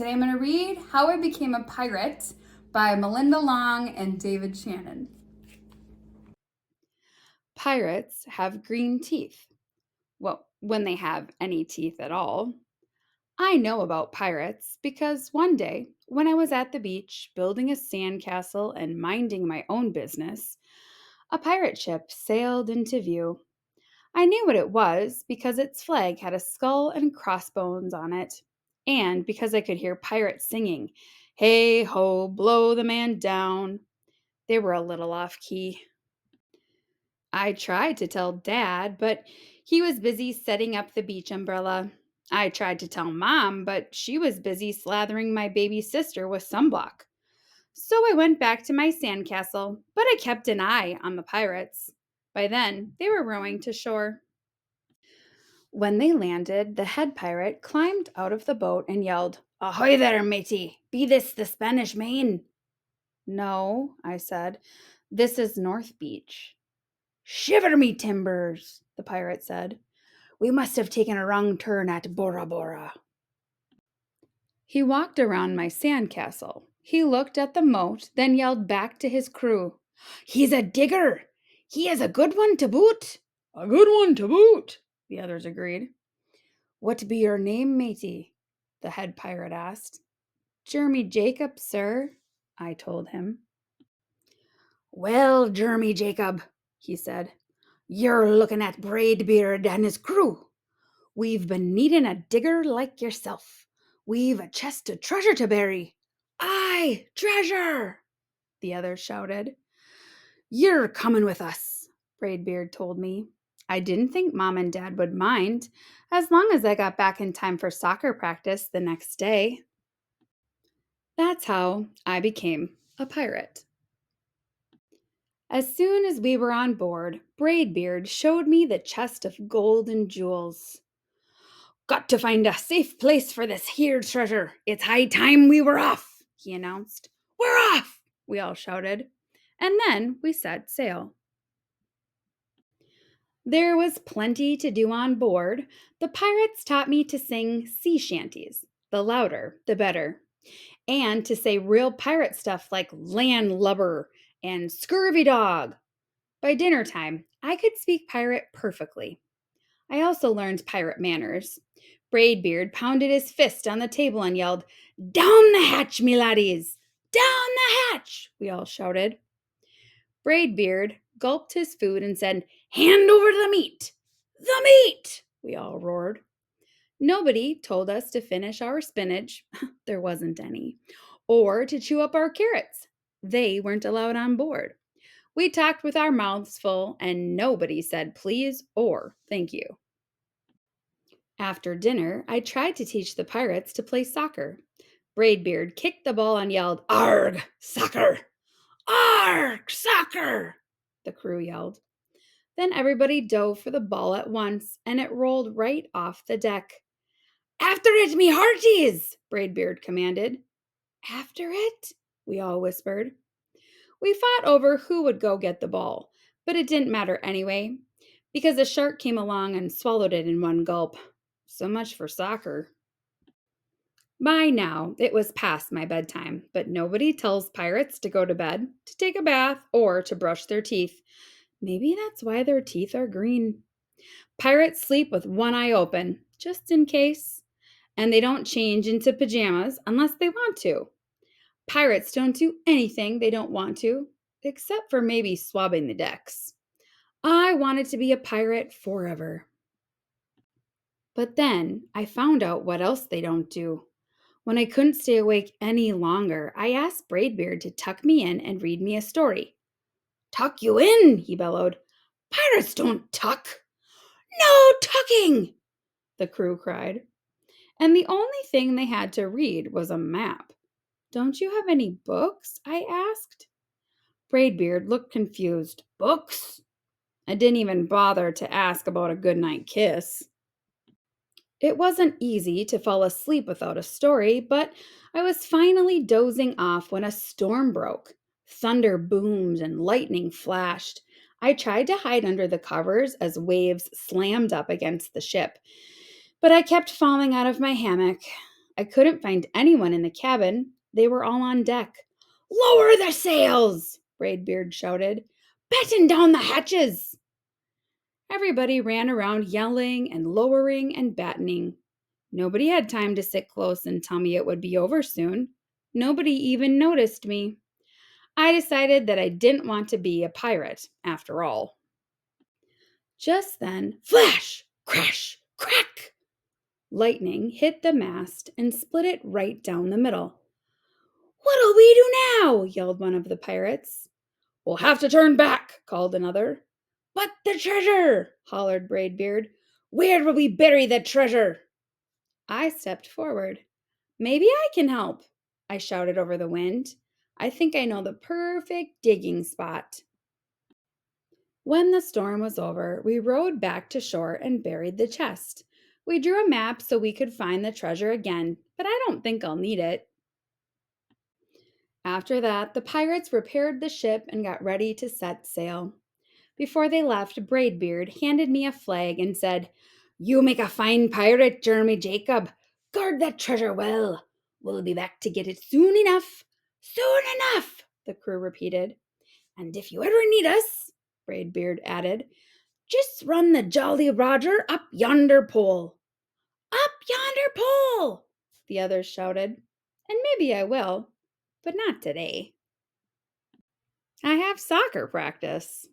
Today I'm going to read How I Became a Pirate by Melinda Long and David Shannon. Pirates have green teeth. Well, when they have any teeth at all. I know about pirates because one day, when I was at the beach building a sandcastle and minding my own business, a pirate ship sailed into view. I knew what it was because its flag had a skull and crossbones on it, and because I could hear pirates singing, "Hey ho, blow the man down." They were a little off key. I tried to tell Dad, but he was busy setting up the beach umbrella. I tried to tell Mom, but she was busy slathering my baby sister with sunblock. So I went back to my sandcastle, but I kept an eye on the pirates. By then, they were rowing to shore. When they landed, the head pirate climbed out of the boat and yelled, "Ahoy there, matey! Be this the Spanish Main?" "No," I said. "This is North Beach." "Shiver me timbers," the pirate said. "We must have taken a wrong turn at Bora Bora." He walked around my sandcastle. He looked at the moat, then yelled back to his crew, "He's a digger! He is a good one to boot!" "A good one to boot," the others agreed. "What be your name, matey?" the head pirate asked. "Jeremy Jacob, sir," I told him. "Well, Jeremy Jacob," he said, "you're looking at Braidbeard and his crew. We've been needing a digger like yourself. We've a chest of treasure to bury." "Aye, treasure!" the others shouted. "You're coming with us," Braidbeard told me. I didn't think Mom and Dad would mind, as long as I got back in time for soccer practice the next day. That's how I became a pirate. As soon as we were on board, Braidbeard showed me the chest of gold and jewels. "Got to find a safe place for this here treasure. It's high time we were off," he announced. "We're off!" we all shouted. And then we set sail. There was plenty to do on board. The pirates taught me to sing sea shanties. The louder, the better. And to say real pirate stuff like landlubber and scurvy dog. By dinner time, I could speak pirate perfectly. I also learned pirate manners. Braidbeard pounded his fist on the table and yelled, "Down the hatch, me laddies! Down the hatch!" we all shouted. Braidbeard gulped his food and said, "Hand over the meat! The meat!" we all roared. Nobody told us to finish our spinach, there wasn't any, or to chew up our carrots. They weren't allowed on board. We talked with our mouths full, and nobody said please or thank you. After dinner, I tried to teach the pirates to play soccer. Braidbeard kicked the ball and yelled, "Arg, soccer! Arg, soccer!" the crew yelled. Then everybody dove for the ball at once, and it rolled right off the deck. "After it, me hearties!" Braidbeard commanded. "After it?" we all whispered. We fought over who would go get the ball, but it didn't matter anyway, because a shark came along and swallowed it in one gulp. So much for soccer. By now, it was past my bedtime, but nobody tells pirates to go to bed, to take a bath, or to brush their teeth. Maybe that's why their teeth are green. Pirates sleep with one eye open, just in case, and they don't change into pajamas unless they want to. Pirates don't do anything they don't want to, except for maybe swabbing the decks. I wanted to be a pirate forever. But then I found out what else they don't do. When I couldn't stay awake any longer, I asked Braidbeard to tuck me in and read me a story. "Tuck you in," he bellowed. "Pirates don't tuck." "No tucking!" the crew cried. And the only thing they had to read was a map. "Don't you have any books?" I asked. Braidbeard looked confused. "Books?" I didn't even bother to ask about a goodnight kiss. It wasn't easy to fall asleep without a story, but I was finally dozing off when a storm broke. Thunder boomed and lightning flashed. I tried to hide under the covers as waves slammed up against the ship, but I kept falling out of my hammock. I couldn't find anyone in the cabin. They were all on deck. Lower the sails! Braidbeard shouted. Batten down the hatches! Everybody ran around yelling and lowering and battening. Nobody had time to sit close and tell me it would be over soon. Nobody even noticed me. I decided that I didn't want to be a pirate after all. Just then, flash, crash, crack! Lightning hit the mast and split it right down the middle. What'll we do now? Yelled one of the pirates. We'll have to turn back, called another. But the treasure, hollered Braidbeard. Where will we bury the treasure? I stepped forward. Maybe I can help, I shouted over the wind. I think I know the perfect digging spot. When the storm was over, we rowed back to shore and buried the chest. We drew a map so we could find the treasure again, but I don't think I'll need it. After that, the pirates repaired the ship and got ready to set sail. Before they left, Braidbeard handed me a flag and said, You make a fine pirate, Jeremy Jacob. Guard that treasure well. We'll be back to get it soon enough. Soon enough, the crew repeated. And if you ever need us, Braidbeard added, just run the Jolly Roger up yonder pole. Up yonder pole, the others shouted. And maybe I will, but not today. I have soccer practice.